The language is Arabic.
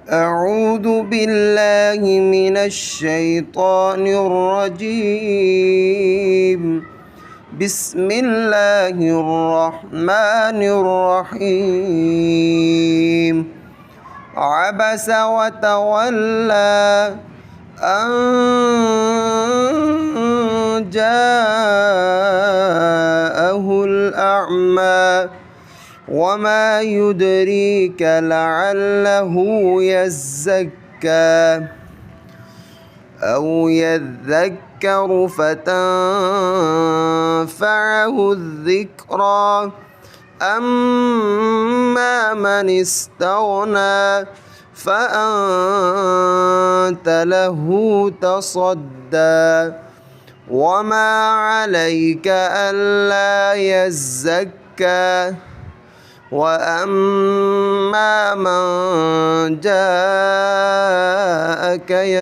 أعوذ بالله من الشيطان الرجيم. بسم الله الرحمن الرحيم. عبس وتولى أن جاءه الأعمى وما يدريك لعله يزكى أو يذكر فتنفعه الذكرى أما من استغنى فأنت له تصدى وما عليك ألا يزكى وأما من جاءك